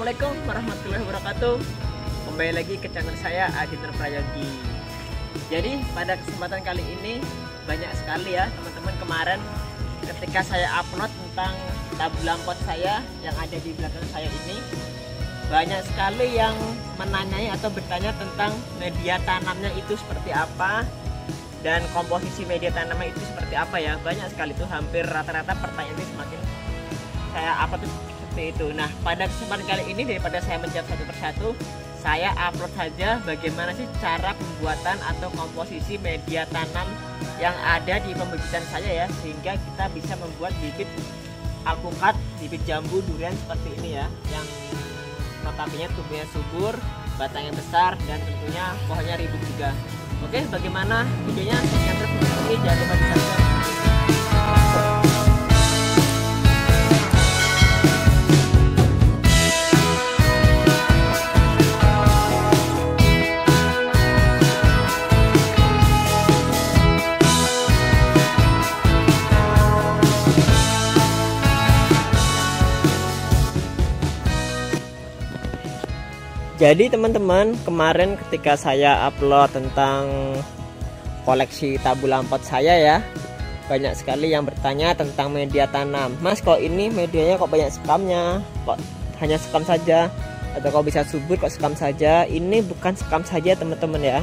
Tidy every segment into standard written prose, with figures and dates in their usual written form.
Assalamualaikum warahmatullahi wabarakatuh. Kembali lagi ke channel saya Adi Prayogi. Jadi pada kesempatan kali ini banyak sekali ya teman-teman, kemarin ketika saya upload tentang tablang pot saya yang ada di belakang saya ini, banyak sekali yang menanyai atau bertanya tentang media tanamnya itu seperti apa dan komposisi media tanamnya itu seperti apa ya. Banyak sekali tuh, hampir rata-rata pertanyaan ini semakin saya upload seperti itu. Nah, pada kesempatan kali ini daripada saya menjawab satu persatu, saya upload saja bagaimana sih cara pembuatan atau komposisi media tanam yang ada di pembibitan saya ya, sehingga kita bisa membuat bibit alpukat, bibit jambu durian seperti ini ya, yang notabene tumbuhnya subur, batangnya besar, dan tentunya pohonnya rimbun juga. Oke, bagaimana videonya? Yang terus jangan lupa di subscribe. Jadi teman-teman, kemarin ketika saya upload tentang koleksi tabulam pot saya ya, banyak sekali yang bertanya tentang media tanam. Mas, kok ini medianya kok banyak sekamnya? Kok hanya sekam saja? Atau kok bisa subur kok sekam saja? Ini bukan sekam saja teman-teman ya.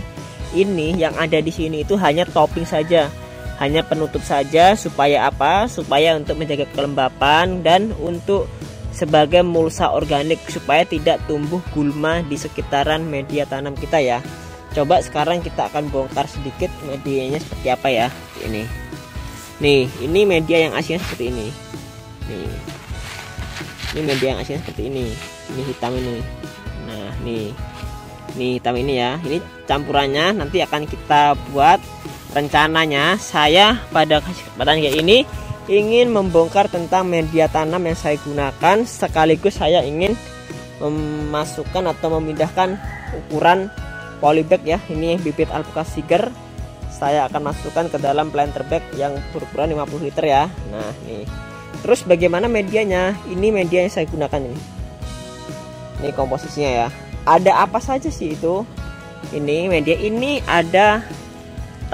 Ini yang ada di sini itu hanya topping saja, hanya penutup saja. Supaya apa? Supaya untuk menjaga kelembapan dan untuk sebagai mulsa organik supaya tidak tumbuh gulma di sekitaran media tanam kita ya. Coba sekarang kita akan bongkar sedikit medianya seperti apa ya. Nih, ini media yang aslinya seperti ini. Ini media yang aslinya seperti ini. Ini hitam ini. Nah, nih hitam ini ya. Ini campurannya nanti akan kita buat. Rencananya saya pada kesempatan kayak ini ingin membongkar tentang media tanam yang saya gunakan, sekaligus saya ingin memasukkan atau memindahkan ukuran polybag ya. Ini bibit alpukat siger saya akan masukkan ke dalam planter bag yang berukuran 50 liter ya. Nah, nih. Terus bagaimana medianya? Ini media yang saya gunakan ini. Ini komposisinya ya. Ada apa saja sih itu? Ini media ini ada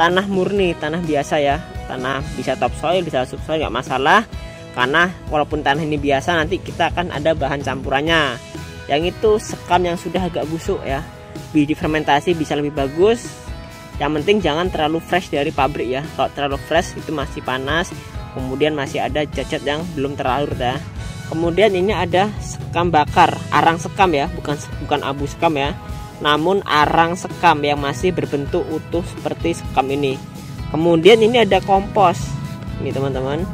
tanah murni, tanah biasa ya. Tanah bisa topsoil, bisa subsoil, nggak masalah, karena walaupun tanah ini biasa nanti kita akan ada bahan campurannya. Yang itu sekam yang sudah agak busuk ya, biji fermentasi bisa lebih bagus. Yang penting jangan terlalu fresh dari pabrik ya. Kalau terlalu fresh itu masih panas, kemudian masih ada cacat yang belum terlalur ya. Kemudian ini ada sekam bakar, arang sekam ya, bukan abu sekam ya, namun arang sekam yang masih berbentuk utuh seperti sekam ini. Kemudian ini ada kompos. Ini teman-teman,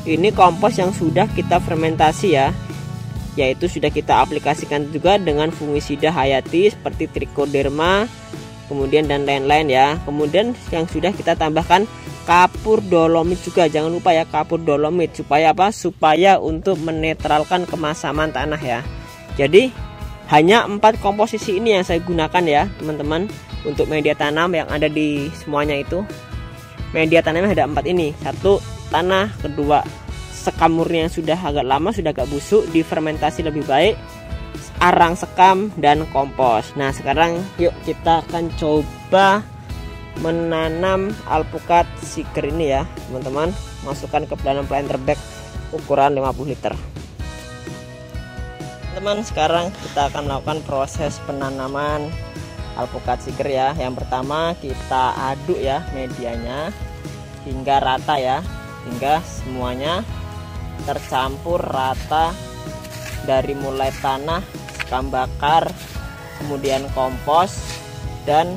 ini kompos yang sudah kita fermentasi ya, yaitu sudah kita aplikasikan juga dengan fungisida hayati seperti trichoderma, kemudian dan lain-lain ya. Kemudian yang sudah kita tambahkan kapur dolomit juga, jangan lupa ya, kapur dolomit. Supaya apa? Supaya untuk menetralkan kemasaman tanah ya. Jadi hanya 4 komposisi ini yang saya gunakan ya teman-teman untuk media tanam yang ada di semuanya itu. Media tanamnya ada 4 ini. 1 tanah, kedua sekam murni yang sudah agak lama, sudah agak busuk, difermentasi lebih baik, arang sekam, dan kompos. Nah, sekarang yuk kita akan coba menanam alpukat siger ini ya teman-teman. Masukkan ke dalam planter bag ukuran 50 liter. Teman, sekarang kita akan melakukan proses penanaman alpukat siger ya. Yang pertama kita aduk ya medianya hingga rata ya, hingga semuanya tercampur rata, dari mulai tanah, sekam bakar, kemudian kompos, dan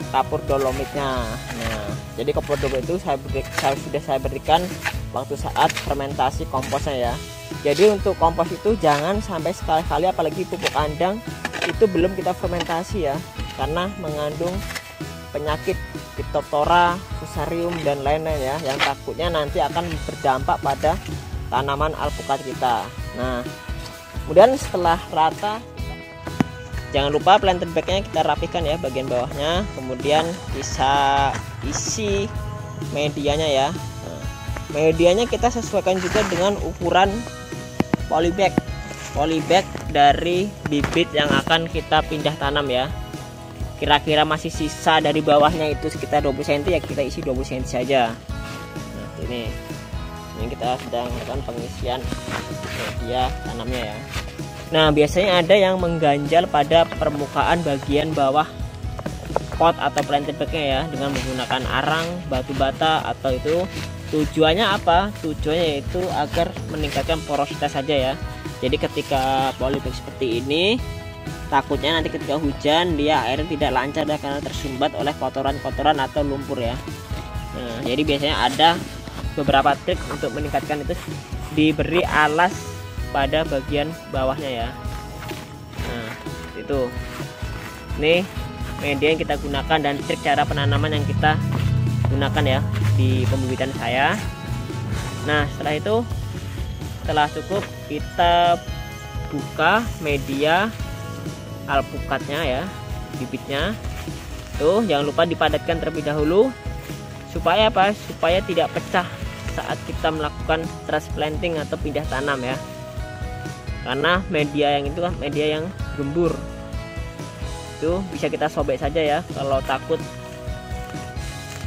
kapur dolomitnya. Nah, jadi kapur dolomit itu sudah saya berikan waktu saat fermentasi komposnya ya. Jadi untuk kompos itu jangan sampai sekali-kali, apalagi pupuk kandang itu belum kita fermentasi ya, karena mengandung penyakit Phytophthora, Fusarium, dan lain-lain ya, yang takutnya nanti akan berdampak pada tanaman alpukat kita. Nah, kemudian setelah rata, jangan lupa planter bagnya kita rapikan ya bagian bawahnya, kemudian bisa isi medianya ya. Nah, medianya kita sesuaikan juga dengan ukuran polybag. polybag dari bibit yang akan kita pindah tanam ya. Kira-kira masih sisa dari bawahnya itu sekitar 20 cm ya, kita isi 20 cm saja. Nah ini kita sedang melakukan pengisian media tanamnya ya. Nah biasanya ada yang mengganjal pada permukaan bagian bawah pot atau planter bagnya ya, dengan menggunakan arang, batu bata, atau itu tujuannya apa? Tujuannya yaitu agar meningkatkan porositas saja ya. Jadi ketika polybag seperti ini, takutnya nanti ketika hujan dia airnya tidak lancar karena tersumbat oleh kotoran-kotoran atau lumpur ya. Nah, jadi biasanya ada beberapa trik untuk meningkatkan itu, diberi alas pada bagian bawahnya ya. Nah, itu. Nih media yang kita gunakan dan trik cara penanaman yang kita gunakan ya di pembibitan saya. Nah, setelah itu, setelah cukup, kita buka media alpukatnya ya, bibitnya tuh jangan lupa dipadatkan terlebih dahulu supaya apa? Supaya tidak pecah saat kita melakukan transplanting atau pindah tanam ya, karena media yang itu kan media yang gembur, itu bisa kita sobek saja ya. Kalau takut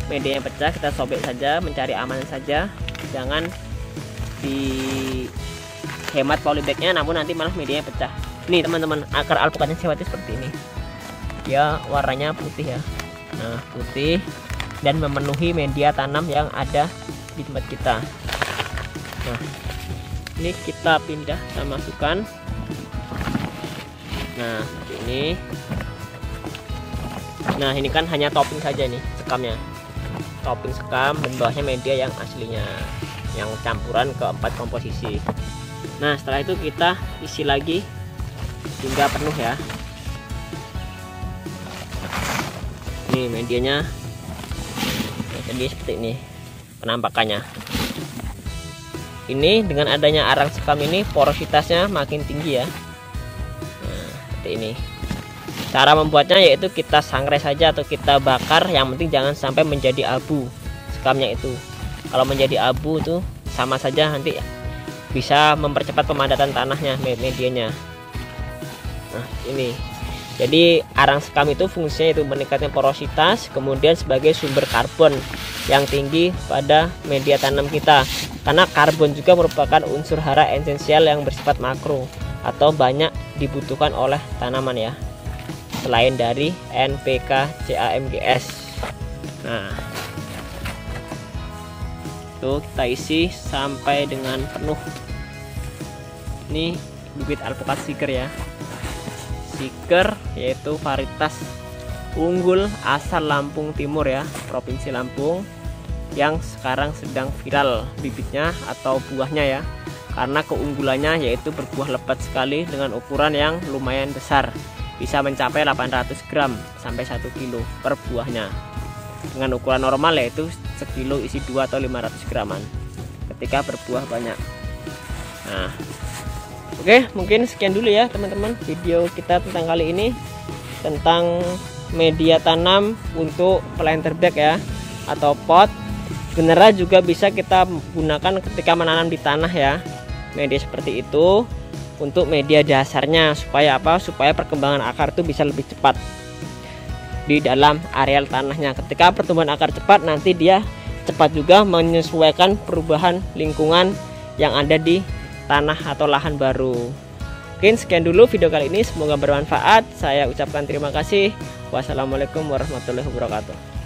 medianya pecah, kita sobek saja, mencari aman saja, jangan dihemat polybagnya namun nanti malah medianya pecah. Nih teman-teman, akar alpukatnya saya seperti ini ya, warnanya putih ya. Nah putih dan memenuhi media tanam yang ada di tempat kita. Nah ini kita pindah, kita masukkan. Nah seperti ini. Nah ini kan hanya topping saja nih, sekamnya, topping sekam, dan bawahnya media yang aslinya, yang campuran keempat komposisi. Nah setelah itu kita isi lagi hingga penuh ya. Ini medianya jadi seperti ini penampakannya. Ini dengan adanya arang sekam ini porositasnya makin tinggi ya. Nah, seperti ini. Cara membuatnya yaitu kita sangrai saja atau kita bakar, yang penting jangan sampai menjadi abu sekamnya itu. Kalau menjadi abu itu sama saja, nanti bisa mempercepat pemadatan tanahnya, medianya. Nah ini, jadi arang sekam itu fungsinya itu meningkatkan porositas, kemudian sebagai sumber karbon yang tinggi pada media tanam kita, karena karbon juga merupakan unsur hara esensial yang bersifat makro atau banyak dibutuhkan oleh tanaman ya, selain dari NPK, CAMGS. Nah itu kita isi sampai dengan penuh. Ini bibit alpukat Seeger ya, Seeger yaitu varietas unggul asal Lampung Timur ya, Provinsi Lampung, yang sekarang sedang viral bibitnya atau buahnya ya, karena keunggulannya yaitu berbuah lebat sekali dengan ukuran yang lumayan besar, bisa mencapai 800 gram sampai 1 kilo per buahnya, dengan ukuran normal yaitu sekilo isi 2 atau 500 graman ketika berbuah banyak. Nah oke, mungkin sekian dulu ya teman-teman video kita tentang kali ini, tentang media tanam untuk planter bag ya atau pot. General juga bisa kita gunakan ketika menanam di tanah ya, media seperti itu untuk media dasarnya, supaya apa? Supaya perkembangan akar itu bisa lebih cepat di dalam areal tanahnya. Ketika pertumbuhan akar cepat, nanti dia cepat juga menyesuaikan perubahan lingkungan yang ada di tanah atau lahan baru. Oke, sekian dulu video kali ini, semoga bermanfaat. Saya ucapkan terima kasih. Wassalamualaikum warahmatullahi wabarakatuh.